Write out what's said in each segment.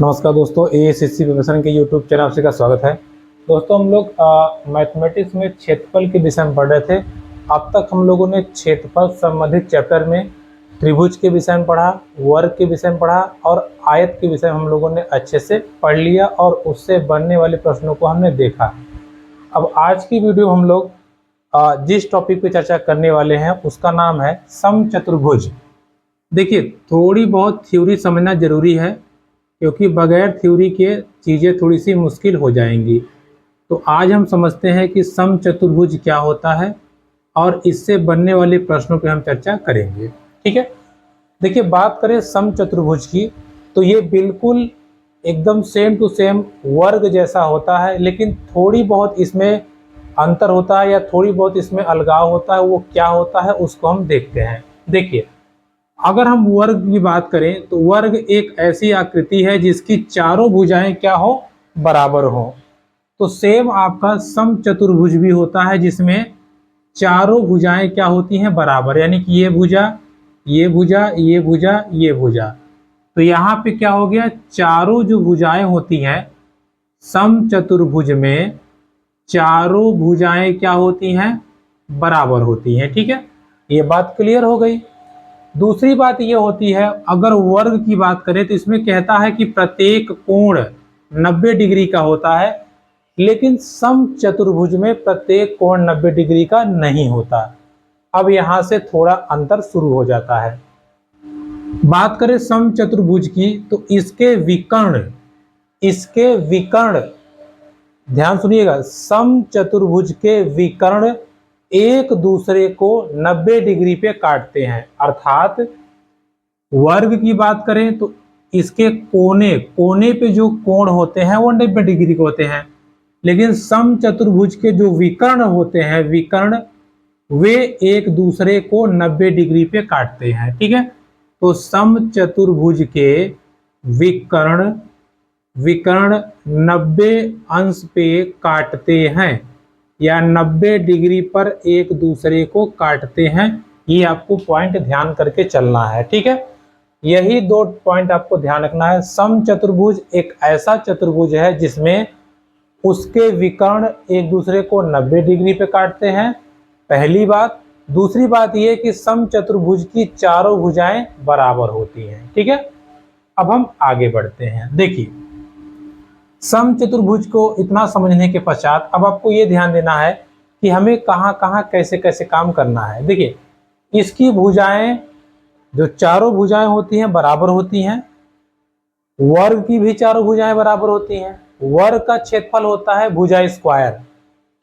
नमस्कार दोस्तों, एएसएससी प्रिपरेशन के यूट्यूब चैनल आपसे का स्वागत है। दोस्तों हम लोग मैथमेटिक्स में क्षेत्रफल के विषय में पढ़ रहे थे। अब तक हम लोगों ने क्षेत्रफल संबंधित चैप्टर में त्रिभुज के विषय में पढ़ा, वर्ग के विषय में पढ़ा और आयत के विषय में हम लोगों ने अच्छे से पढ़ लिया और उससे बनने वाले प्रश्नों को हमने देखा। अब आज की वीडियो हम लोग जिस टॉपिक पे चर्चा करने वाले हैं उसका नाम है समचतुर्भुज। देखिए, थोड़ी बहुत थ्योरी समझना जरूरी है क्योंकि बगैर थ्योरी के चीज़ें थोड़ी सी मुश्किल हो जाएंगी। तो आज हम समझते हैं कि समचतुर्भुज क्या होता है और इससे बनने वाले प्रश्नों पे हम चर्चा करेंगे। ठीक है, देखिए बात करें समचतुर्भुज की तो ये बिल्कुल एकदम सेम टू सेम वर्ग जैसा होता है, लेकिन थोड़ी बहुत इसमें अंतर होता है या थोड़ी बहुत इसमें अलगाव होता है। वो क्या होता है उसको हम देखते हैं। देखिए, अगर हम वर्ग की बात करें तो वर्ग एक ऐसी आकृति है जिसकी चारों भुजाएं क्या हो, बराबर हो। तो सेम आपका समचतुर्भुज भी होता है जिसमें चारों भुजाएं क्या होती हैं, बराबर। यानी कि ये भुजा, ये भुजा, ये भुजा, ये भुजा। तो यहाँ पे क्या हो गया, चारों जो भुजाएं होती हैं समचतुर्भुज में, चारों भुजाएं क्या होती हैं, बराबर होती हैं। ठीक है, ये बात क्लियर हो गई। दूसरी बात ये होती है, अगर वर्ग की बात करें तो इसमें कहता है कि प्रत्येक कोण 90 डिग्री का होता है, लेकिन समचतुर्भुज में प्रत्येक कोण 90 डिग्री का नहीं होता। अब यहां से थोड़ा अंतर शुरू हो जाता है। बात करें समचतुर्भुज की तो इसके विकर्ण ध्यान सुनिएगा, समचतुर्भुज के विकर्ण एक दूसरे को 90 डिग्री पे काटते हैं। अर्थात वर्ग की बात करें तो इसके कोने पे जो कोण होते हैं वो 90 डिग्री के होते हैं, लेकिन समचतुर्भुज के जो विकर्ण होते हैं, विकर्ण वे एक दूसरे को 90 डिग्री पे काटते हैं। ठीक है, तो समचतुर्भुज के विकर्ण 90 अंश पे काटते हैं या 90 डिग्री पर एक दूसरे को काटते हैं। ये आपको पॉइंट ध्यान करके चलना है। ठीक है, यही दो पॉइंट आपको ध्यान रखना है। समचतुर्भुज एक ऐसा चतुर्भुज है जिसमें उसके विकर्ण एक दूसरे को 90 डिग्री पे काटते हैं, पहली बात। दूसरी बात यह कि समचतुर्भुज की चारों भुजाएं बराबर होती हैं। ठीक है, अब हम आगे बढ़ते हैं। देखिए, समचतुर्भुज को इतना समझने के पश्चात अब आपको ये ध्यान देना है कि हमें कहाँ कहाँ कैसे कैसे काम करना है। देखिए, इसकी भुजाएं, जो चारों भुजाएं होती हैं, बराबर होती हैं। वर्ग की भी चारों भुजाएं बराबर होती हैं। वर्ग का क्षेत्रफल होता है भुजा स्क्वायर।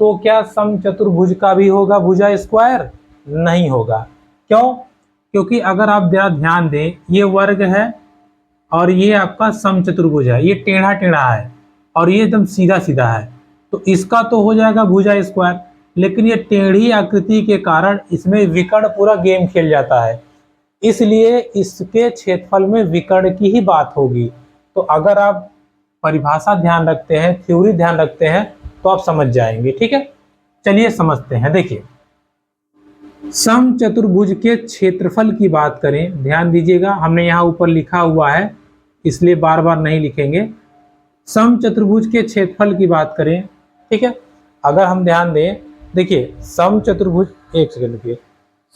तो क्या समचतुर्भुज का भी होगा भुजा स्क्वायर? नहीं होगा। क्यों? क्योंकि अगर आप जरा ध्यान दें, ये वर्ग है और ये आपका समचतुर्भुज है। ये टेढ़ा टेढ़ा है और ये एकदम सीधा सीधा है, तो इसका तो हो जाएगा भुजा स्क्वायर, लेकिन ये टेढ़ी आकृति के कारण इसमें विकर्ण पूरा गेम खेल जाता है, इसलिए इसके क्षेत्रफल में विकर्ण की ही बात होगी। तो अगर आप परिभाषा ध्यान रखते हैं, थ्योरी ध्यान रखते हैं तो आप समझ जाएंगे। ठीक है, चलिए समझते हैं। देखिए, समचतुर्भुज के क्षेत्रफल की बात करें, ध्यान दीजिएगा, हमने यहाँ ऊपर लिखा हुआ है इसलिए बार बार नहीं लिखेंगे। समचतुर्भुज के क्षेत्रफल की बात करें, ठीक है, अगर हम ध्यान दें, देखिए समचतुर्भुज, एक सेकंड रुकिए,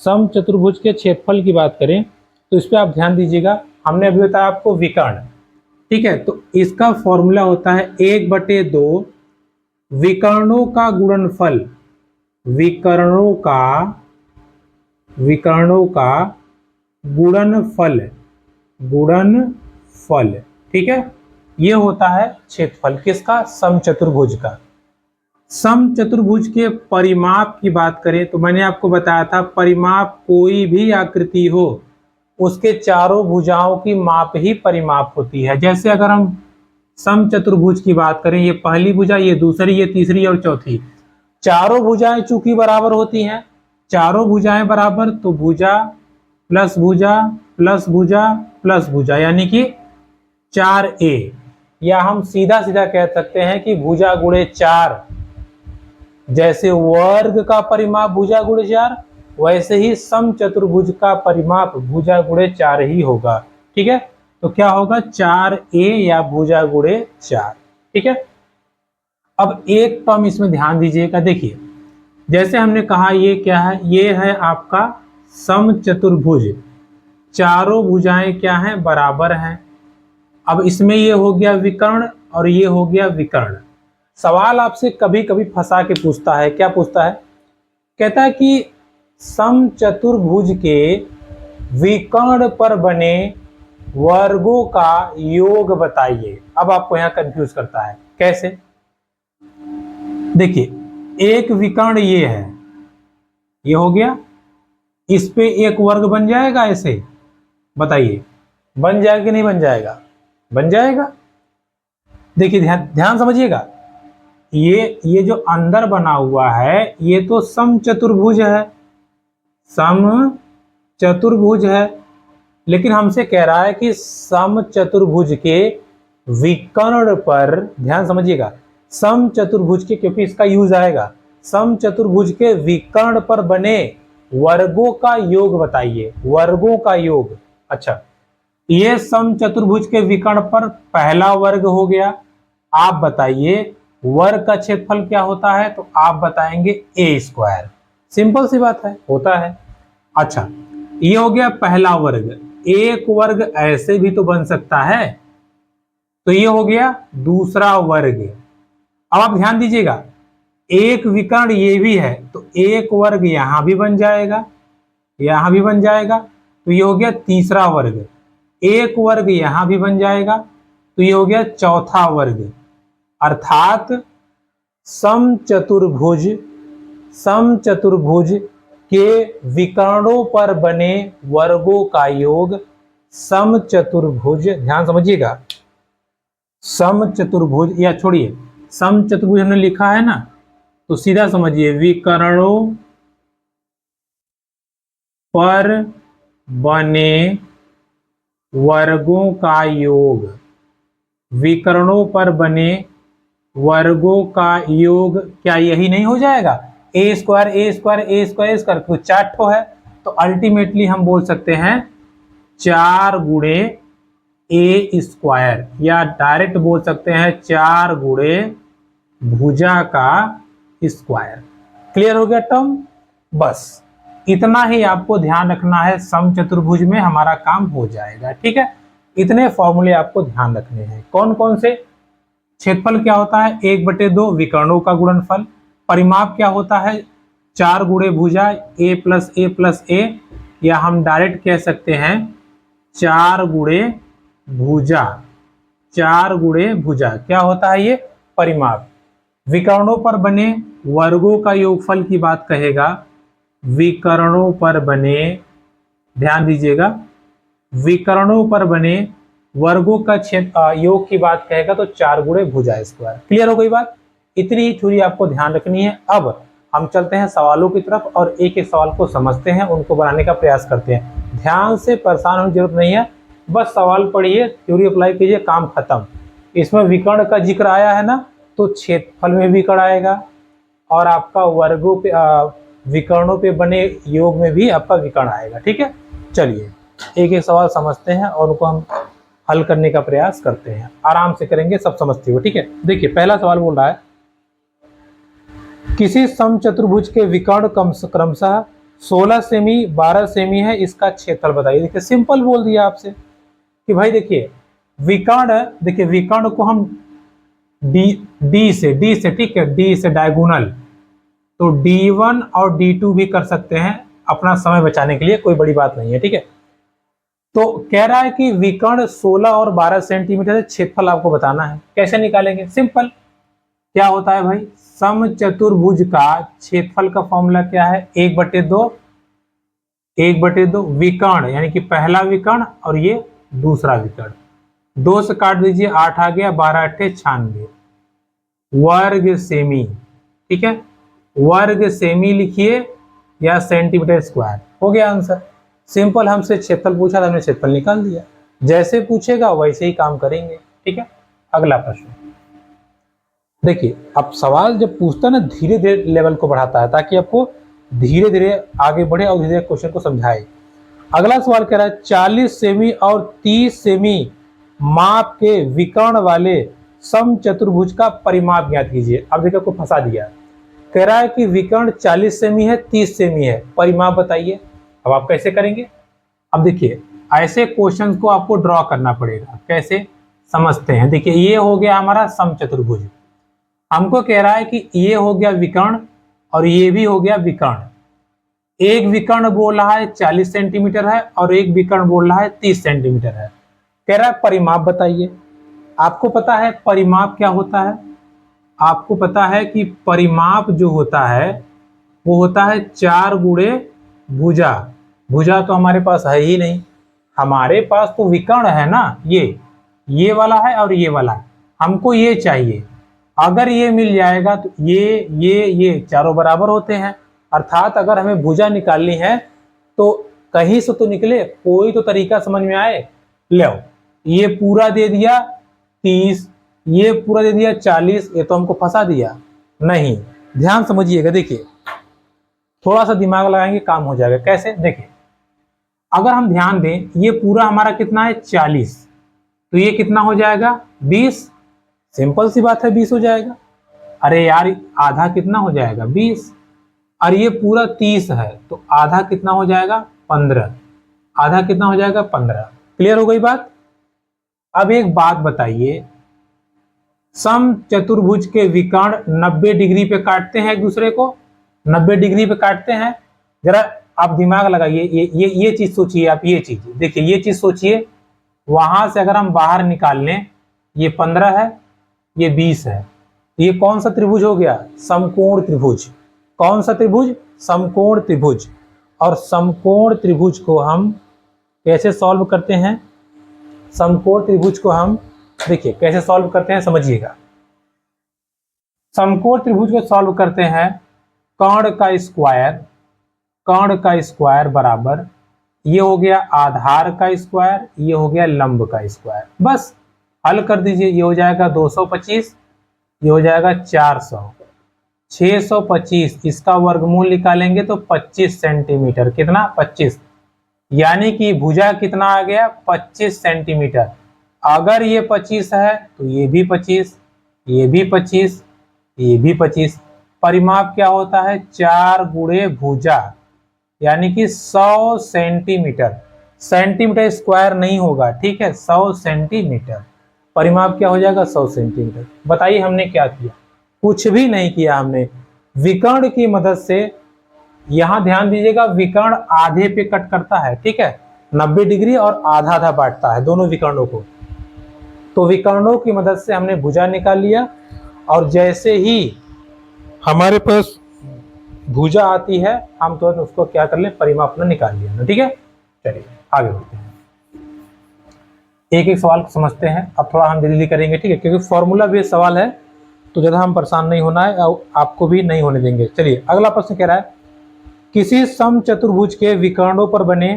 समचतुर्भुज के क्षेत्रफल की बात करें तो इस पर आप ध्यान दीजिएगा। हमने अभी बताया आपको विकर्ण, ठीक है, तो इसका फॉर्मूला होता है 1/2 विकर्णों का गुणनफल, विकर्णों का गुणनफल। ठीक है, ये होता है क्षेत्रफल किसका, समचतुर्भुज का। समचतुर्भुज के परिमाप की बात करें तो मैंने आपको बताया था, परिमाप कोई भी आकृति हो उसके चारों भुजाओं की माप ही परिमाप होती है। जैसे अगर हम समचतुर्भुज की बात करें, ये पहली भुजा, ये दूसरी, ये तीसरी और चौथी, चारों भुजाएं चूंकि बराबर होती हैं, चारों भुजाएं बराबर, तो भुजा प्लस भुजा प्लस भुजा प्लस भुजा, यानी कि 4a, या हम सीधा सीधा कह सकते हैं कि भुजा गुणे 4। जैसे वर्ग का परिमाप भुजा गुणे 4, वैसे ही समचतुर्भुज का परिमाप भुजा गुणे 4 ही होगा। ठीक है, तो क्या होगा 4a या भुजा गुणे 4। ठीक है, अब एक टर्म इसमें ध्यान दीजिएगा। देखिए जैसे हमने कहा ये क्या है, ये है आपका समचतुर्भुज, चारों भुजाएं क्या हैं, बराबर हैं। अब इसमें ये हो गया विकर्ण और ये हो गया विकर्ण। सवाल आपसे कभी कभी फंसा के पूछता है, क्या पूछता है, कहता है कि समचतुर्भुज के विकर्ण पर बने वर्गों का योग बताइए। अब आपको यहाँ कंफ्यूज करता है, कैसे? देखिए एक विकर्ण ये है, ये हो गया, इस पे एक वर्ग बन जाएगा ऐसे, बताइए बन जाएगा कि नहीं बन जाएगा? बन जाएगा। देखिए ध्यान समझिएगा, ये जो अंदर बना हुआ है ये तो समचतुर्भुज है, समचतुर्भुज है, लेकिन हमसे कह रहा है कि समचतुर्भुज के विकर्ण पर, ध्यान समझिएगा, समचतुर्भुज के, क्योंकि इसका यूज आएगा, समचतुर्भुज के विकर्ण पर बने वर्गों का योग बताइए, वर्गों का योग। अच्छा, ये समचतुर्भुज के विकर्ण पर पहला वर्ग हो गया। आप बताइए वर्ग का क्षेत्रफल क्या होता है? तो आप बताएंगे a स्क्वायर। सिंपल सी बात है, होता है। अच्छा, ये हो गया पहला वर्ग। एक वर्ग ऐसे भी तो बन सकता है, तो ये हो गया दूसरा वर्ग। अब आप ध्यान दीजिएगा, एक विकर्ण ये भी है, तो एक वर्ग यहां भी बन जाएगा, यहां भी बन जाएगा, तो ये हो गया तीसरा वर्ग। एक वर्ग यहां भी बन जाएगा, तो ये हो गया चौथा वर्ग। अर्थात समचतुर्भुज, समचतुर्भुज के विकर्णों पर बने वर्गों का योग समचतुर्भुज, ध्यान समझिएगा, समचतुर्भुज, या छोड़िए समचतुर्भुज हमने लिखा है ना, तो सीधा समझिए विकर्णों पर बने वर्गों का योग, विकर्णों पर बने वर्गों का योग, क्या यही नहीं हो जाएगा? ए स्क्वायर ए स्क्वायर ए स्क्वायर स्क्वायर, तो 4 ठो है, तो अल्टीमेटली हम बोल सकते हैं 4 गुणे ए स्क्वायर, या डायरेक्ट बोल सकते हैं 4 गुणे भुजा का स्क्वायर। क्लियर हो गया टर्म? बस इतना ही आपको ध्यान रखना है, समचतुर्भुज में हमारा काम हो जाएगा। ठीक है, इतने फॉर्मूले आपको ध्यान रखने हैं। कौन कौन से? क्षेत्रफल क्या होता है? 1/2 विकर्णों का गुणनफल। परिमाप क्या होता है? 4 गुणे भुजा a प्लस a, या हम डायरेक्ट कह सकते हैं 4 गुणे भुजा, 4 गुणे भुजा क्या होता है? ये परिमाप। विकर्णों पर बने वर्गों का योगफल की बात कहेगा, विकर्णों पर बने, ध्यान दीजिएगा, विकर्णों पर बने वर्गों का योग की बात कहेगा तो 4 गुणे भुजा स्क्वायर। क्लियर हो गई बात? इतनी ही थोड़ी आपको ध्यान रखनी है। अब हम चलते हैं सवालों की तरफ और एक एक सवाल को समझते हैं, उनको बनाने का प्रयास करते हैं। ध्यान से परेशान होने की जरूरत नहीं है, बस सवाल पढ़िए, थ्योरी अप्लाई कीजिए, काम खत्म। इसमें विकर्ण का जिक्र आया है ना, तो क्षेत्रफल में विकर्ण आएगा, और आपका वर्गों पे विकर्णों पे बने योग में भी आपका विकर्ण आएगा। ठीक है, चलिए एक एक सवाल समझते हैं और उनको हम हल करने का प्रयास करते हैं, आराम से करेंगे, सब समझते हुए। ठीक है, देखिए पहला सवाल बोल रहा है, किसी समचतुर्भुज के विकर्ण क्रमशः 16 सेमी 12 सेमी है, इसका क्षेत्रफल बताइए। देखिए सिंपल बोल दिया आपसे कि भाई देखिए विकर्ण, देखिए विकर्ण को हम डी से, ठीक है, डी से डायगोनल, तो D1 और D2 भी कर सकते हैं अपना समय बचाने के लिए, कोई बड़ी बात नहीं है। ठीक है, तो कह रहा है कि विकर्ण 16 और 12 सेंटीमीटर है, क्षेत्रफल आपको बताना है। कैसे निकालेंगे? सिंपल, क्या होता है भाई, समचतुर्भुज का क्षेत्रफल का फॉर्मूला क्या है? 1/2, 1/2 विकर्ण, यानी कि पहला विकर्ण और ये दूसरा विकर्ण, 2 से काट दीजिए, 8 आ गया, 12 8 96 वर्ग सेमी। ठीक है, वर्ग सेमी लिखिए या सेंटीमीटर स्क्वायर, हो गया आंसर। सिंपल, हमसे क्षेत्रफल पूछा था, हमने क्षेत्रफल निकाल दिया। जैसे पूछेगा वैसे ही काम करेंगे। ठीक है, अगला प्रश्न देखिए। अब सवाल जब पूछता है ना, धीरे धीरे लेवल को बढ़ाता है ताकि आपको धीरे धीरे आगे बढ़े और धीरे धीरे क्वेश्चन को समझाए। अगला सवाल कह रहा है 40 सेमी और 30 सेमी माप के विकर्ण वाले समचतुर्भुज का परिमाप ज्ञात कीजिए। अब देखो को फंसा दिया, कह रहा है कि विकर्ण 40 सेमी है, 30 सेमी है, परिमाप बताइए। अब आप कैसे करेंगे? अब देखिए ऐसे क्वेश्चन को आपको ड्रॉ करना पड़ेगा। कैसे समझते हैं? देखिए ये हो गया हमारा समचतुर्भुज, हमको कह रहा है कि ये हो गया विकर्ण और ये भी हो गया विकर्ण। एक विकर्ण बोल रहा है 40 सेंटीमीटर है और एक विकर्ण बोल रहा है 30 सेंटीमीटर है। कह रहा है परिमाप बताइए। आपको पता है परिमाप क्या होता है? आपको पता है कि परिमाप जो होता है वो होता है 4 गुणे भुजा। भुजा तो हमारे पास है ही नहीं, हमारे पास तो विकर्ण है ना, ये वाला है और ये वाला, हमको ये चाहिए। अगर ये मिल जाएगा तो ये चारों बराबर होते हैं, अर्थात अगर हमें भुजा निकालनी है तो कहीं से तो निकले, कोई तो तरीका समझ में आए। लो ये पूरा दे दिया 30, ये पूरा दे दिया 40, ये तो हमको फंसा दिया। नहीं, ध्यान समझिएगा, देखिए थोड़ा सा दिमाग लगाएंगे काम हो जाएगा। कैसे? देखिए अगर हम ध्यान दें, ये पूरा हमारा कितना है 40, तो ये कितना हो जाएगा 20। सिंपल सी बात है 20 हो जाएगा। अरे यार आधा कितना हो जाएगा 20, और ये पूरा 30 है तो आधा कितना हो जाएगा 15, आधा कितना हो जाएगा 15। क्लियर हो गई बात? अब एक बात बताइए, समचतुर्भुज के विकर्ण 90 डिग्री पे काटते हैं एक दूसरे को, 90 डिग्री पे काटते हैं। जरा आप दिमाग लगाइए, ये चीज सोचिए आप, ये चीज देखिए, ये चीज सोचिए। वहां से अगर हम बाहर निकाल लें, ये 15 है, ये 20 है, ये कौन सा त्रिभुज हो गया? समकोण त्रिभुज। कौन सा त्रिभुज? समकोण त्रिभुज। और समकोण त्रिभुज को हम कैसे सॉल्व करते हैं? समकोण त्रिभुज को हम देखिए कैसे सॉल्व करते हैं, समझिएगा। समकोण त्रिभुज को सॉल्व करते हैं, कर्ण का स्क्वायर, कर्ण का स्क्वायर बराबर ये हो गया आधार का स्क्वायर, ये हो गया लंब का स्क्वायर। बस हल कर दीजिए, ये हो जाएगा 225, ये हो जाएगा 400, 625, इसका वर्गमूल निकालेंगे तो 25 सेंटीमीटर। कितना? 25। यानी कि भुजा कितना आ गया? 25 सेंटीमीटर। अगर ये 25 है तो ये भी 25, ये भी 25, ये भी 25। परिमाप क्या होता है? 4 गुणे भुजा, यानी कि 100 सेंटीमीटर। सेंटीमीटर स्क्वायर नहीं होगा, ठीक है, 100 सेंटीमीटर। परिमाप क्या हो जाएगा? 100 सेंटीमीटर। बताइए हमने क्या किया? कुछ भी नहीं किया हमने। विकर्ण की मदद से, यहां ध्यान दीजिएगा, विकर्ण आधे पे कट करता है, ठीक है, 90 डिग्री और आधा आधा बांटता है दोनों विकर्णों को। तो विकर्णों की मदद से हमने भुजा निकाल लिया, और जैसे ही हमारे पास भुजा आती है हम तुरंत उसको क्या कर ले? परिमाप अपना निकाल लिया, ठीक है। चलिए आगे बढ़ते हैं, एक एक सवाल को समझते हैं। अब थोड़ा हम जल्दी करेंगे, ठीक है, क्योंकि फॉर्मूला बेस्ड सवाल है तो ज़्यादा हम परेशान नहीं होना है और आपको भी नहीं होने देंगे। चलिए अगला प्रश्न कह रहा है, किसी समचतुर्भुज के विकर्णों पर बने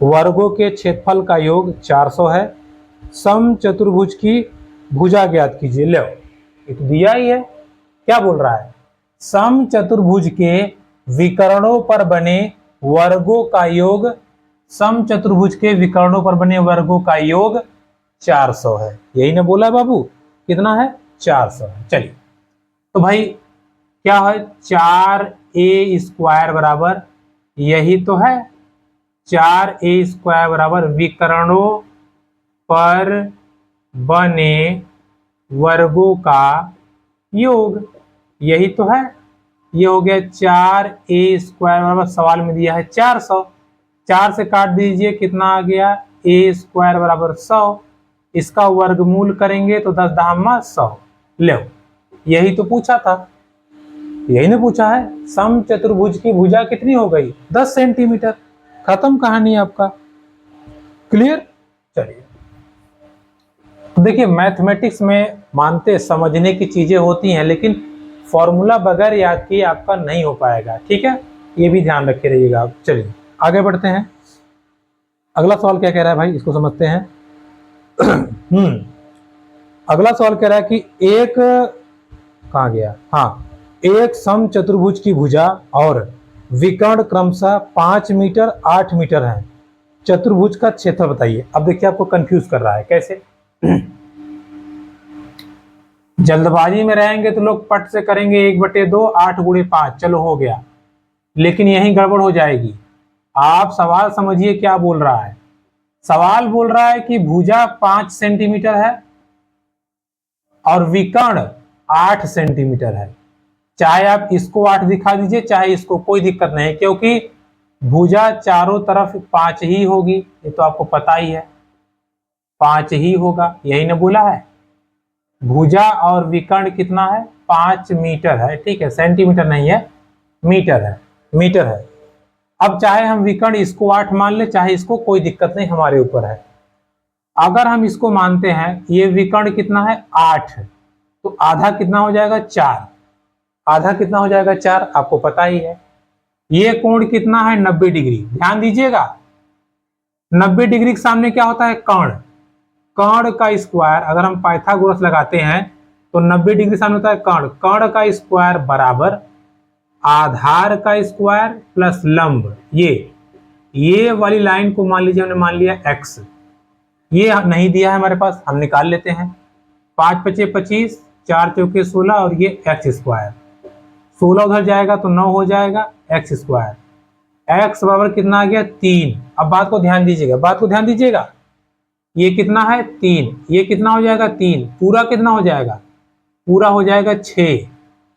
वर्गों के क्षेत्रफल का योग 400 है, समचतुर्भुज की भुजा ज्ञात कीजिए। लो ये तो दिया ही है, क्या बोल रहा है? समचतुर्भुज के विकर्णों पर बने वर्गों का योग, समचतुर्भुज के विकर्णों पर बने वर्गों का योग 400 है। यही ना बोला बाबू? कितना है? 400 है। चलिए तो भाई क्या है? 4a स्क्वायर बराबर, यही तो है 4a स्क्वायर बराबर विकर्णों पर बने वर्गों का योग, यही तो है। ये हो गया 4a स्क्वायर बराबर, सवाल में दिया है 400, 4 से काट दीजिए, कितना आ गया? a स्क्वायर बराबर 100, इसका वर्गमूल करेंगे तो 10 दामा 100। लो यही तो पूछा था, यही ने पूछा है समचतुर्भुज की भुजा कितनी हो गई? 10 सेंटीमीटर। खत्म कहानी आपका। क्लियर? चलिए तो देखिए मैथमेटिक्स में मानते समझने की चीजें होती हैं, लेकिन फॉर्मूला बगैर याद किए आपका नहीं हो पाएगा, ठीक है, ये भी ध्यान रखे रहिएगा आप। चलिए आगे बढ़ते हैं, अगला सवाल क्या कह रहा है भाई, इसको समझते हैं। अगला सवाल कह रहा है कि एक, कहाँ गया, हाँ, एक समचतुर्भुज की भुजा और विकर्ण क्रमशः 5 मीटर 8 मीटर है। चतुर्भुज का क्षेत्रफल बताइए। अब देखिए आपको कंफ्यूज कर रहा है कैसे। जल्दबाजी में रहेंगे तो लोग पट से करेंगे 1/2 8 गुणे 5, चलो हो गया, लेकिन यही गड़बड़ हो जाएगी। आप सवाल समझिए क्या बोल रहा है। सवाल बोल रहा है कि भुजा 5 सेंटीमीटर है और विकर्ण 8 सेंटीमीटर है। चाहे आप इसको 8 दिखा दीजिए चाहे इसको, कोई दिक्कत नहीं, क्योंकि भुजा चारों तरफ 5 ही होगी, ये तो आपको पता ही है, 5 ही होगा, यही ना बोला है। भुजा और विकर्ण कितना है, 5 मीटर है, ठीक है, सेंटीमीटर नहीं है, मीटर है, मीटर है। अब चाहे हम विकर्ण इसको 8 मान ले चाहे इसको, कोई दिक्कत नहीं, हमारे ऊपर है। अगर हम इसको मानते हैं ये विकर्ण कितना है 8, तो आधा कितना हो जाएगा 4, आधा कितना हो जाएगा 4, आपको पता ही है। ये कोण कितना है 90 डिग्री, ध्यान दीजिएगा 90 डिग्री के सामने क्या होता है कर्ण, कर्ण का स्क्वायर, अगर हम पाइथागोरस लगाते हैं तो 90 डिग्री सामने होता है कर्ण, कर्ण का स्क्वायर बराबर आधार का स्क्वायर प्लस लंब। ये वाली लाइन को मान लीजिए हमने मान लिया x, ये नहीं दिया है हमारे पास, हम निकाल लेते हैं। 5 पचे 25, 4 चौके 16 और ये एक्स स्क्वायर, 16 उधर जाएगा तो 9 हो जाएगा एक्स स्क्वायर, x बराबर कितना आ गया 3। अब बात को ध्यान दीजिएगा, बात को ध्यान दीजिएगा, ये कितना है 3, ये कितना हो जाएगा 3, पूरा कितना हो जाएगा, पूरा हो जाएगा 6।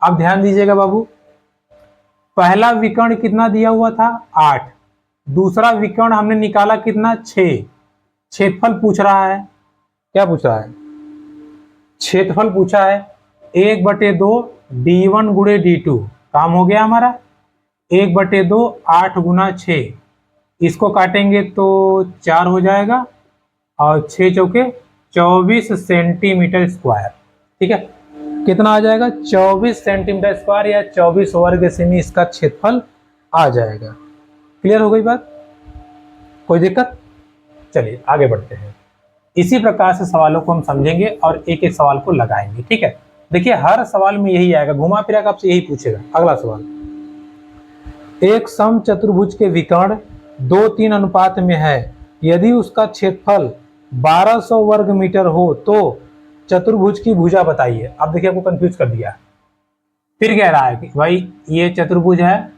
अब ध्यान दीजिएगा बाबू, पहला विकर्ण कितना दिया हुआ था 8, दूसरा विकर्ण हमने निकाला कितना 6, क्षेत्रफल पूछ रहा है, क्या पूछ रहा है, क्षेत्रफल पूछा है। 1/2 d1 गुणे d2, काम हो गया हमारा। 1/2 8 गुना 6, इसको काटेंगे तो 4 हो जाएगा और 6 चौके 24 सेंटीमीटर स्क्वायर, ठीक है, कितना आ जाएगा 24 सेंटीमीटर स्क्वायर या 24 वर्ग सेमी इसका क्षेत्रफल आ जाएगा। क्लियर हो गई बात, कोई दिक्कत। चलिए आगे बढ़ते हैं। इसी प्रकार से सवालों को हम समझेंगे और एक एक सवाल को लगाएंगे, ठीक है। देखिए हर सवाल में यही आएगा, घुमा फिरा कर आपसे यही पूछेगा। अगला सवाल, एक सम चतुर्भुज के विकर्ण 2:3 अनुपात में है, यदि उसका क्षेत्रफल 1200 वर्ग मीटर हो तो चतुर्भुज की भुजा बताइए। अब देखिए आपको कंफ्यूज कर दिया, फिर कह रहा है कि भाई ये चतुर्भुज है,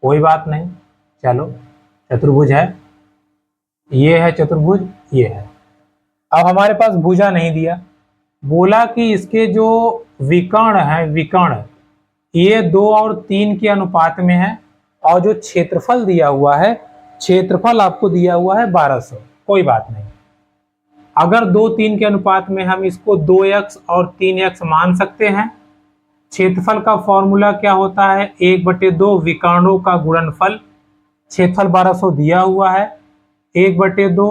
कोई बात नहीं, चलो चतुर्भुज है, ये है चतुर्भुज, ये है। अब हमारे पास भुजा नहीं दिया, बोला कि इसके जो विकर्ण है, विकर्ण ये 2 और 3 के अनुपात में है, और जो क्षेत्रफल दिया हुआ है, क्षेत्रफल आपको दिया हुआ है 1200, कोई बात नहीं। अगर 2-3 के अनुपात में हम इसको 2x और 3x मान सकते हैं। क्षेत्रफल का फॉर्मूला क्या होता है, 1/2 विकर्णों का गुणनफल, क्षेत्रफल 1200 दिया हुआ है, 1/2,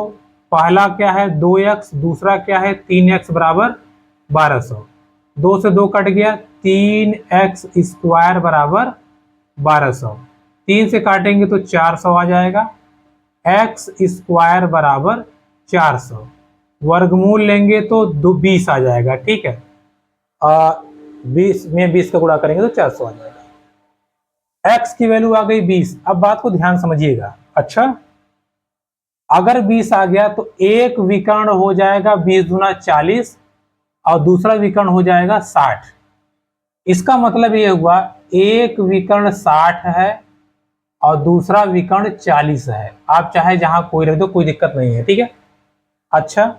पहला क्या है 2x, दूसरा क्या है 3x बराबर 1200, 2 से 2 कट गया, 3x स्क्वायर बराबर 1200, 3 से काटेंगे तो 400 आ जाएगा, x स्क्वायर बराबर 400, वर्गमूल लेंगे तो 20 आ जाएगा, ठीक है, 20 में 20 का गुणा करेंगे तो 400 आ जाएगा। x की वैल्यू आ गई 20। अब बात को ध्यान समझिएगा, अच्छा अगर 20 आ गया तो एक विकर्ण हो जाएगा 20 दूना 40 और दूसरा विकर्ण हो जाएगा 60। इसका मतलब ये हुआ एक विकर्ण 60 है और दूसरा विकर्ण 40 है। आप चाहे जहां कोई रख दो, कोई दिक्कत नहीं है, ठीक है। अच्छा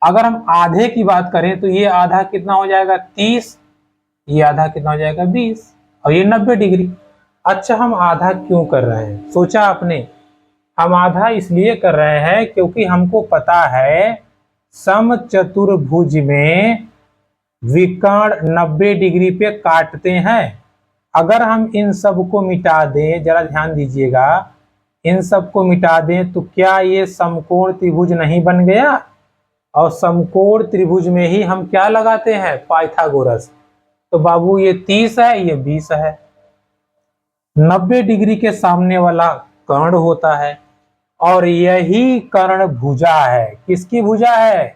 अगर हम आधे की बात करें तो ये आधा कितना हो जाएगा 30, ये आधा कितना हो जाएगा 20 और ये 90 डिग्री। अच्छा हम आधा क्यों कर रहे हैं, सोचा आपने, हम आधा इसलिए कर रहे हैं क्योंकि हमको पता है समचतुर्भुज में विकर्ण 90 डिग्री पे काटते हैं। अगर हम इन सब को मिटा दें, जरा ध्यान दीजिएगा, इन सब को मिटा दें तो क्या ये समकोण त्रिभुज नहीं बन गया, और समकोण त्रिभुज में ही हम क्या लगाते हैं पाइथागोरस। तो बाबू ये 30 है, ये 20 है, 90 डिग्री के सामने वाला कर्ण होता है और यही कर्ण भुजा है। किसकी भुजा है,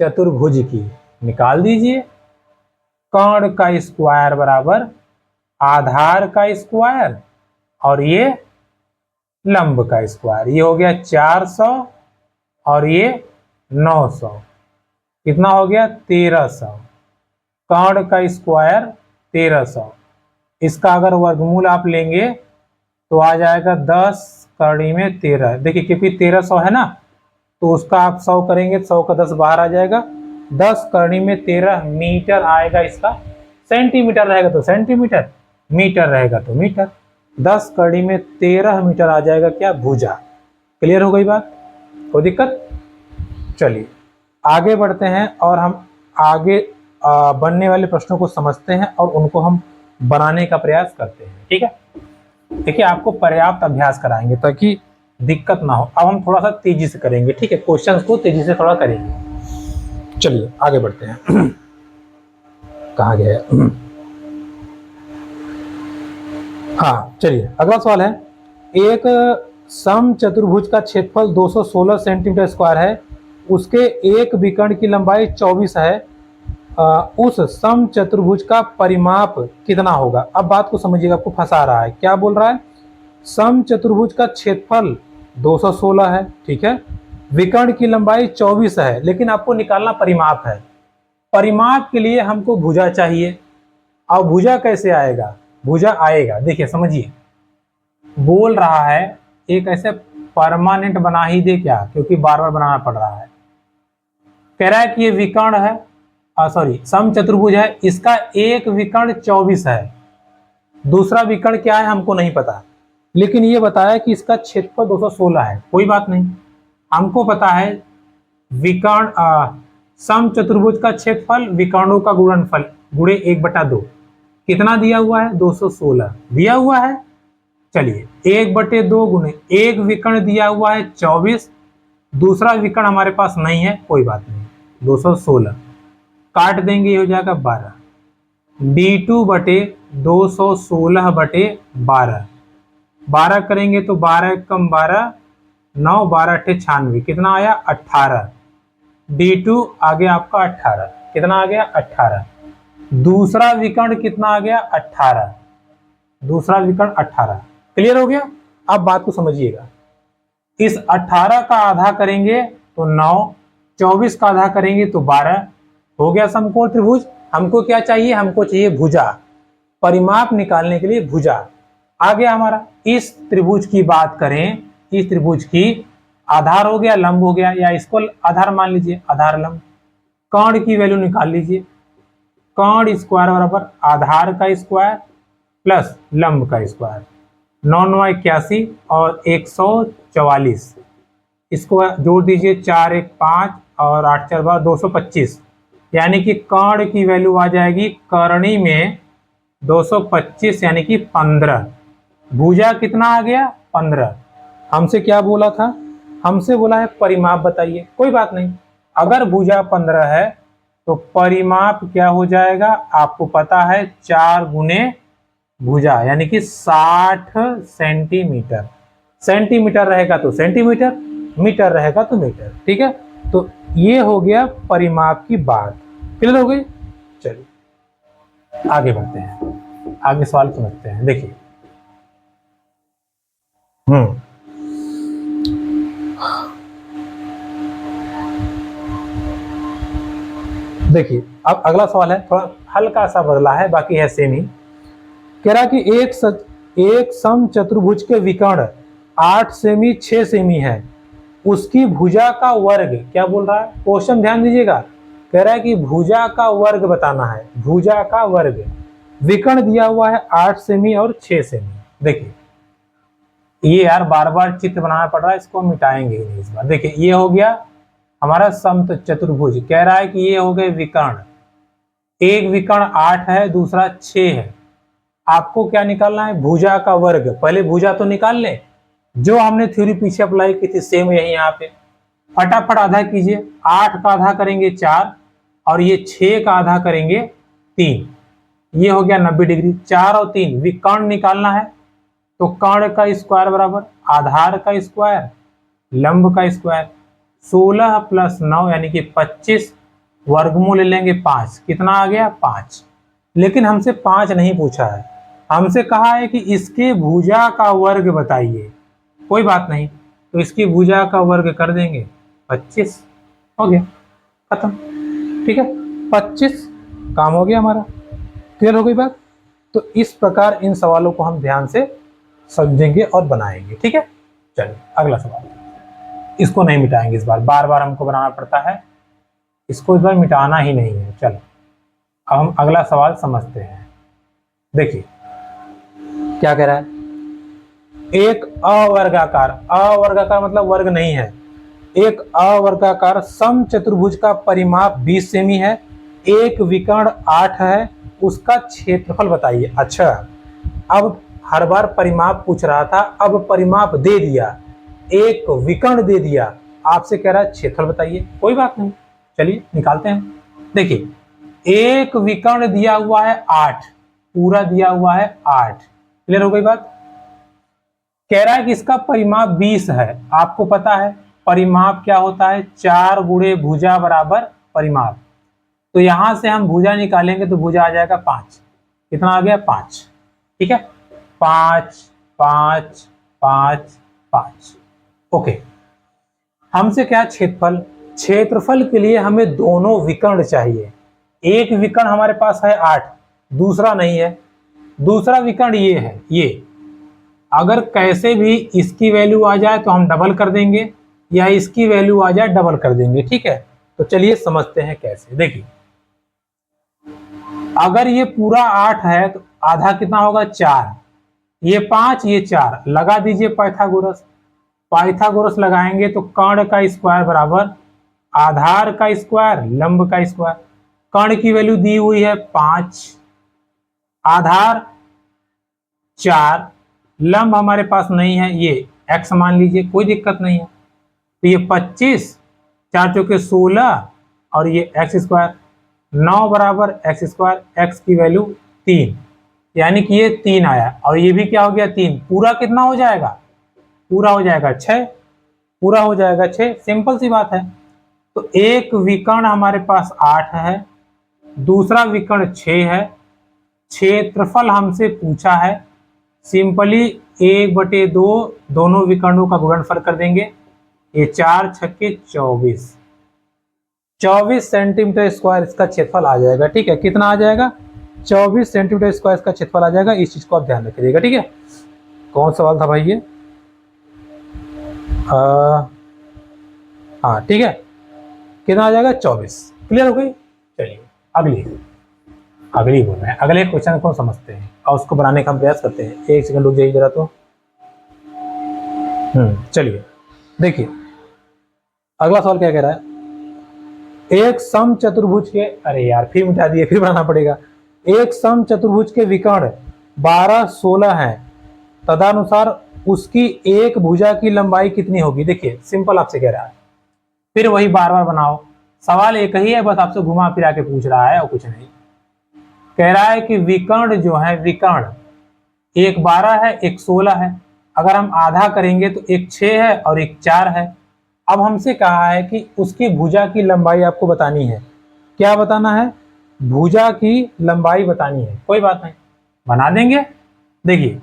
चतुर्भुज की। निकाल दीजिए, कर्ण का स्क्वायर बराबर आधार का स्क्वायर और ये लंब का स्क्वायर, ये हो गया 400 और ये 900, कितना हो गया 1300। कर्ण का स्क्वायर 1300, इसका अगर वर्गमूल आप लेंगे तो आ जाएगा 10 कड़ी में 13। देखिए क्योंकि 1300 है ना, तो उसका आप 100 करेंगे तो 100 का 10 बाहर आ जाएगा, 10 कड़ी में 13 मीटर आएगा इसका। सेंटीमीटर रहेगा तो सेंटीमीटर, मीटर रहेगा तो मीटर, 10 कड़ी में 13 मीटर आ जाएगा क्या, भुजा। क्लियर हो गई बात, कोई दिक्कत? चलिए आगे बढ़ते हैं और हम आगे बनने वाले प्रश्नों को समझते हैं और उनको हम बनाने का प्रयास करते हैं। ठीक है, देखिए आपको पर्याप्त अभ्यास कराएंगे ताकि दिक्कत ना हो। अब हम थोड़ा सा तेजी से करेंगे, ठीक है, क्वेश्चंस को तेजी से थोड़ा करेंगे। चलिए आगे बढ़ते हैं। कहाँ गया? हाँ चलिए, अगला सवाल है, एक सम चतुर्भुज का क्षेत्रफल 216 सेंटीमीटर स्क्वायर है, उसके एक विकर्ण की लंबाई 24 है, उस सम चतुर्भुज का परिमाप कितना होगा? अब बात को समझिएगा, आपको फंसा रहा है। क्या बोल रहा है? सम चतुर्भुज का क्षेत्रफल 216 है, ठीक है, विकर्ण की लंबाई 24 है, लेकिन आपको निकालना परिमाप है। परिमाप के लिए हमको भुजा चाहिए। अब भुजा कैसे आएगा? भुजा आएगा, देखिए समझिए, बोल रहा है एक ऐसे परमानेंट बना ही दे क्या, क्योंकि बार बार बनाना पड़ रहा है। कह रहा है कि ये विकर्ण है, सॉरी सम चतुर्भुज है, इसका एक विकर्ण 24 है, दूसरा विकर्ण क्या है हमको नहीं पता, लेकिन ये बताया कि इसका क्षेत्रफल 216 है। कोई बात नहीं, हमको पता है विकर्ण सम चतुर्भुज का क्षेत्रफल विकर्णों का गुणनफल गुणे 1/2, कितना दिया हुआ है? 216 दिया हुआ है। चलिए 1/2 गुणे एक विकर्ण दिया हुआ है 24, दूसरा विकर्ण हमारे पास नहीं है, कोई बात नहीं, 216 काट देंगे, ये हो जाएगा 12, d2/216/12, 12 करेंगे तो 12 कम 12, 9 12 8 96, कितना आया? 18, d2 आ गया आपका 18, कितना आ गया? 18। दूसरा विकर्ण कितना आ गया? 18, दूसरा विकर्ण 18। क्लियर हो गया? अब बात को समझिएगा, इस 18 का आधा करेंगे तो 9, 24 का आधा करेंगे तो 12, हो गया समकोण त्रिभुज। हमको क्या चाहिए? हमको चाहिए भुजा। परिमाप निकालने के लिए भुजा आ गया हमारा। इस त्रिभुज की बात करें, इस त्रिभुज की आधार हो गया, लंब हो गया, या इसको आधार मान लीजिए, आधार लंब। कर्ण की वैल्यू निकाल लीजिए, कर्ण स्क्वायर बराबर आधार का स्क्वायर प्लस लंब का स्क्वायर, 9 9 81 और 144, इसको जोड़ दीजिए, 4 1 5 और 8 4 12 225, यानी कि कर्ण की वैल्यू आ जाएगी करणी में 225 यानी कि 15। भुजा कितना आ गया? 15। हमसे क्या बोला था? हमसे बोला है परिमाप बताइए। कोई बात नहीं, अगर भुजा 15 है तो परिमाप क्या हो जाएगा? आपको पता है 4 गुने भुजा, यानी कि 60 सेंटीमीटर। सेंटीमीटर रहेगा तो सेंटीमीटर, मीटर रहेगा तो मीटर। ठीक है, तो ये हो गया परिमाप की बात। क्लियर हो गई? चलिए आगे बढ़ते हैं, आगे सवाल समझते हैं। देखिए देखिए अब अगला सवाल है, थोड़ा हल्का सा बदला है, बाकी है सेम ही। कह रहा कि एक सम चतुर्भुज के विकर्ण 8 सेमी 6 सेमी है, उसकी भुजा का वर्ग, क्या बोल रहा है? क्वेश्चन ध्यान दीजिएगा, कह रहा है कि भुजा का वर्ग बताना है, भुजा का वर्ग। विकर्ण दिया हुआ है 8 सेमी और 6 सेमी। देखिए ये यार बार बार चित्र बनाना पड़ रहा है, इसको मिटाएंगे ही नहीं इस बार। देखिए ये हो गया हमारा सम चतुर्भुज, कह रहा है कि ये हो गए विकर्ण, एक विकर्ण 8 है, दूसरा 6 है। आपको क्या निकालना है? भुजा का वर्ग। पहले भुजा तो निकाल ले, जो हमने थ्योरी पीछे अप्लाई की थी सेम यही यहाँ पे। फटाफट आधा कीजिए, 8 का आधा करेंगे 4 और ये 6 का आधा करेंगे 3, ये हो गया 90 डिग्री। 4 और 3 विकर्ण निकालना है, तो कर्ण का स्क्वायर बराबर आधार का स्क्वायर लंब का स्क्वायर, 16 प्लस 9 यानी कि 25, वर्गमूल ले लेंगे 5, कितना आ गया? 5। लेकिन हमसे 5 नहीं पूछा है, हमसे कहा है कि इसके भुजा का वर्ग बताइए, कोई बात नहीं, तो इसकी भुजा का वर्ग कर देंगे 25, हो गया खत्म। ठीक है, 25 काम हो गया हमारा। क्लियर हो गई बात? तो इस प्रकार इन सवालों को हम ध्यान से समझेंगे और बनाएंगे। ठीक है, चलिए अगला सवाल। इसको नहीं मिटाएंगे इस बार, बार बार हमको बनाना पड़ता है, इसको इस बार मिटाना ही नहीं है। चलो अब हम अगला सवाल समझते हैं। देखिए क्या कह रहा है, एक अवर्गाकार, अवर्गाकार मतलब वर्ग नहीं है, एक अवर्गाकार समचतुर्भुज का परिमाप 20 सेमी है, एक विकर्ण 8 है, उसका क्षेत्रफल बताइए। अच्छा, अब हर बार परिमाप पूछ रहा था, अब परिमाप दे दिया, एक विकर्ण दे दिया, आपसे कह रहा है क्षेत्रफल बताइए। कोई बात नहीं, चलिए निकालते हैं। देखिए एक विकर्ण दिया हुआ है 8, पूरा दिया हुआ है 8। क्लियर हो गई बात? कह रहा है कि इसका परिमाप 20 है। आपको पता है परिमाप क्या होता है, 4 गुणे भुजा बराबर परिमाप। तो यहां से हम भुजा निकालेंगे तो भुजा आ जाएगा 5। कितना आ गया? 5। ठीक है, 5 5 5 5। ओके, हमसे क्या क्षेत्रफल, क्षेत्रफल के लिए हमें दोनों विकर्ण चाहिए। एक विकर्ण हमारे पास है 8, दूसरा नहीं है, दूसरा विकर्ण ये है, ये अगर कैसे भी इसकी वैल्यू आ जाए तो हम डबल कर देंगे, या इसकी वैल्यू आ जाए डबल कर देंगे। ठीक है, तो चलिए समझते हैं कैसे। देखिए अगर ये पूरा 8 है तो आधा कितना होगा? 4, ये 5 ये 4, लगा दीजिए पाइथागोरस। पाइथागोरस लगाएंगे तो कर्ण का स्क्वायर बराबर आधार का स्क्वायर लंब का स्क्वायर। कर्ण की वैल्यू दी हुई है 5, आधार 4, लंब हमारे पास नहीं है, ये x मान लीजिए, कोई दिक्कत नहीं है। तो ये 25, 4 चौके 16 और ये x स्क्वायर, 9 बराबर x स्क्वायर, x की वैल्यू 3, यानी कि ये 3 आया, और ये भी क्या हो गया? 3। पूरा कितना हो जाएगा? पूरा हो जाएगा 6, पूरा हो जाएगा 6। सिंपल सी बात है। तो एक विकर्ण हमारे पास 8 है, दूसरा विकर्ण 6 है, क्षेत्रफल हमसे पूछा है, सिंपली 1/2 दोनों विकर्णों का गुणनफल कर देंगे, ये 4 छक्के 24, 24 सेंटीमीटर स्क्वायर इसका क्षेत्रफल आ जाएगा। ठीक है, कितना आ जाएगा? 24 सेंटीमीटर स्क्वायर इसका क्षेत्रफल आ जाएगा। इस चीज को आप ध्यान रखिएगा। ठीक है, कौन सवाल था भाई ये? हाँ ठीक है, कितना आ जाएगा? 24। क्लियर हो गई? चलिए अगली बोल रहे हैं, अगले क्वेश्चन को समझते हैं और उसको बनाने का प्रयास करते हैं। एक सेकंड रुक जाइए जरा। तो चलिए देखिए अगला सवाल क्या कह रहा है, एक समचतुर्भुज के, अरे यार फिर मिटा दिए, फिर बनाना पड़ेगा। एक समचतुर्भुज के विकर्ण 12 16 हैं, तदनुसार उसकी एक भुजा की लंबाई कितनी होगी? देखिए सिंपल आपसे कह रहा है, फिर वही बार बार बनाओ, सवाल एक ही है, बस आपसे घुमा फिरा के पूछ रहा है और कुछ नहीं। कह रहा है कि विकर्ण जो है, विकर्ण एक 12 है एक 16 है, अगर हम आधा करेंगे तो एक 6 है और एक 4 है। अब हमसे कहा है कि उसकी भुजा की लंबाई आपको बतानी है। क्या बताना है? भुजा की लंबाई बतानी है। कोई बात नहीं, बना देंगे। देखिए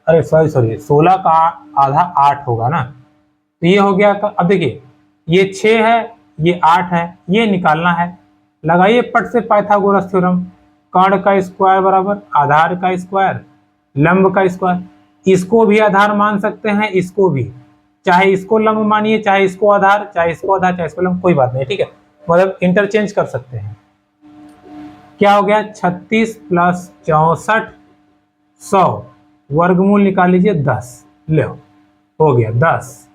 अरे सॉरी 16 का आधा 8 होगा ना, तो ये हो गया। अब देखिए ये 6 है ये 8 है, ये निकालना है। लगाइए पट से पाइथागोरस थ्योरम, कर्ण का स्क्वायर बराबर आधार का स्क्वायर लंब का स्क्वायर। इसको भी आधार मान सकते हैं, इसको भी, चाहे इसको लंब मानिए, चाहे इसको आधार, चाहे इसको आधार, चाहे इसको लंब, कोई बात नहीं। ठीक है, मतलब इंटरचेंज कर सकते हैं। क्या हो गया? 36 + 64 100, वर्गमूल निकाल लीजिए 10, ले हो गया 10।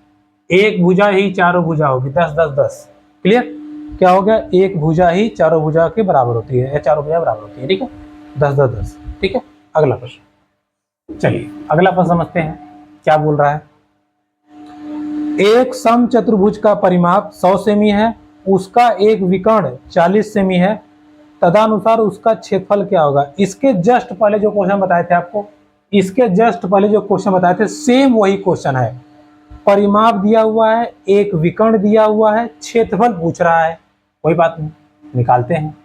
एक भुजा ही चारों भुजा होगी, 10 10 10। क्लियर? क्या हो गया? एक भुजा ही चारों भुजा के बराबर होती है, या चारों भुजा बराबर होती है। ठीक है, 10 10 10। ठीक है, अगला प्रश्न। चलिए अगला प्रश्न समझते हैं क्या बोल रहा है। एक समचतुर्भुज का परिमाप 100 सेमी है, उसका एक विकर्ण 40 सेमी है, तदनुसार उसका क्षेत्रफल क्या होगा? इसके जस्ट पहले जो क्वेश्चन बताए थे आपको, इसके जस्ट पहले जो क्वेश्चन बताए थे सेम वही क्वेश्चन है। परिमाप दिया हुआ है, एक विकर्ण दिया हुआ है, क्षेत्रफल पूछ रहा है। कोई बात नहीं, निकालते हैं।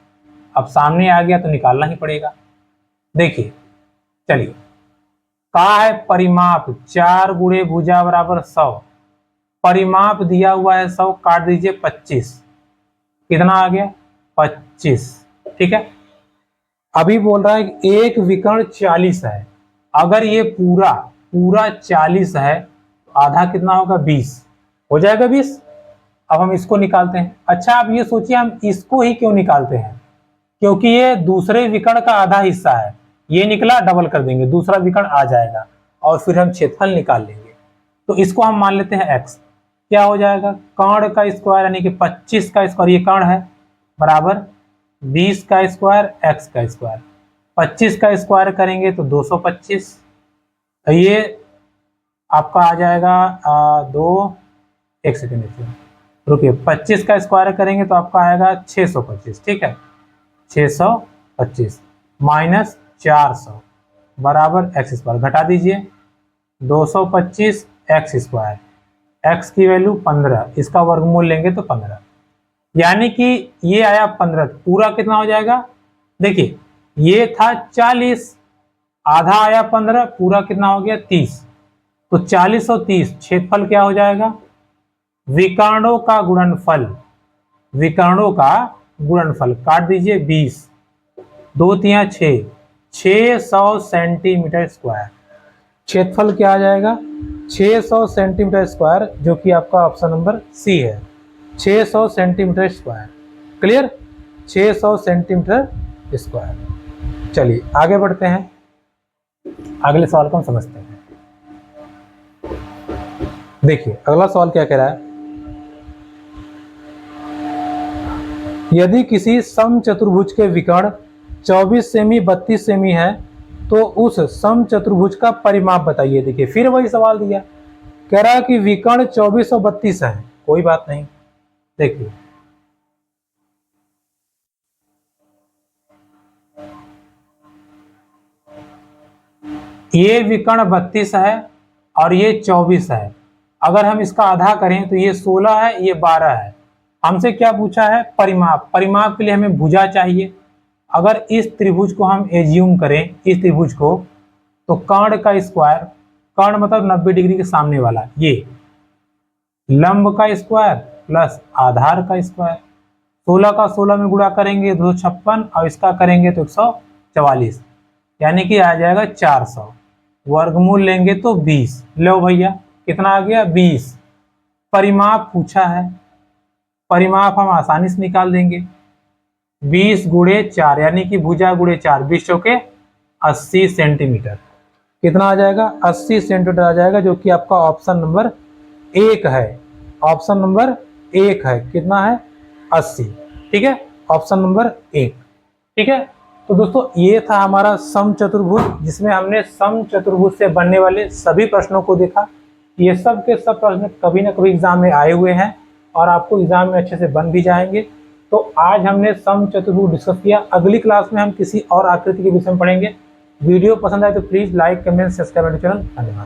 अब सामने आ गया तो निकालना ही पड़ेगा। देखिए चलिए, कहा है परिमाप 4 गुणे भुजा बराबर 100, परिमाप दिया हुआ है 100, काट दीजिए 25, कितना आ गया 25, ठीक है। अभी बोल रहा है कि एक विकर्ण 40 है, अगर ये पूरा 40 है तो आधा कितना होगा 20, हो जाएगा 20। अब हम इसको निकालते हैं। अच्छा आप ये सोचिए हम इसको ही क्यों निकालते हैं, क्योंकि ये दूसरे विकर्ण का आधा हिस्सा है, ये निकला डबल कर देंगे, दूसरा विकर्ण आ जाएगा और फिर हम क्षेत्रफल निकाल लेंगे। तो इसको हम मान लेते हैं x, क्या हो जाएगा कर्ण का स्क्वायर यानी कि 25 का स्क्वायर, ये कर्ण है, बराबर 20 का स्क्वायर x का स्क्वायर, 25 का स्क्वायर करेंगे तो 225, ये आपका आ जाएगा 1 सेकेंड रुकिए, 25 का स्क्वायर करेंगे तो आपका आएगा 625, ठीक है, 625 माइनस 400 बराबर x स्क्वायर, घटा दीजिए 225 x स्क्वायर, x की वैल्यू 15, इसका वर्गमूल लेंगे तो 15, यानी कि ये आया 15, पूरा कितना हो जाएगा, देखिए ये था 40, आधा आया 15, पूरा कितना हो गया 30, तो 40 और 30 क्षेत्रफल क्या हो जाएगा, विकर्णों का गुणनफल, विकर्णों का गुणनफल, काट दीजिए 20, 2 तिया 6, 600 सेंटीमीटर स्क्वायर, क्षेत्रफल क्या आ जाएगा 600 सेंटीमीटर स्क्वायर, जो कि आपका ऑप्शन नंबर सी है, 600 centimetre square, clear, 600 centimetre square. चलिए आगे बढ़ते हैं, अगले सवाल को हम समझते हैं। देखिए अगला सवाल क्या कह रहा है, यदि किसी समचतुर्भुज के विकर्ण 24 सेमी 32 सेमी है तो उस समचतुर्भुज का परिमाप बताइए। देखिए फिर वही सवाल दिया, कह रहा है कि विकर्ण 24 और 32 है, कोई बात नहीं, देखिए ये विकर्ण 32 है और ये 24 है, अगर हम इसका आधा करें तो ये 16 है, ये 12 है। हमसे क्या पूछा है परिमाप, परिमाप के लिए हमें भुजा चाहिए। अगर इस त्रिभुज को हम एज्यूम करें, इस त्रिभुज को, तो कर्ण का स्क्वायर, कर्ण मतलब 90 डिग्री के सामने वाला, ये लंब का स्क्वायर प्लस आधार का स्क्वायर, 16 का 16 में गुणा करेंगे 256 और इसका करेंगे तो 144, यानी कि आ जाएगा 400, वर्गमूल लेंगे तो 20, लो भैया कितना आ गया 20। परिमाप पूछा है, परिमाप हम आसानी से निकाल देंगे, 20 गुणे 4 यानी कि भुजा गुणे 4, 20 चौके 80 सेंटीमीटर, कितना आ जाएगा 80 सेंटीमीटर आ जाएगा, जो कि आपका ऑप्शन नंबर 1 है, ऑप्शन नंबर 1 है, कितना है 80, ठीक है, ऑप्शन नंबर 1, ठीक है। तो दोस्तों ये था हमारा समचतुर्भुज, जिसमें हमने समचतुर्भुज से बनने वाले सभी प्रश्नों को देखा। ये सब के सब प्रश्न कभी ना कभी एग्जाम में आए हुए हैं और आपको एग्जाम में अच्छे से बन भी जाएंगे। तो आज हमने समचतुर्भुज डिस्कस किया, अगली क्लास में हम किसी और आकृति के विषय में पढ़ेंगे। वीडियो पसंद आए तो please like comment subscribe channel. धन्यवाद।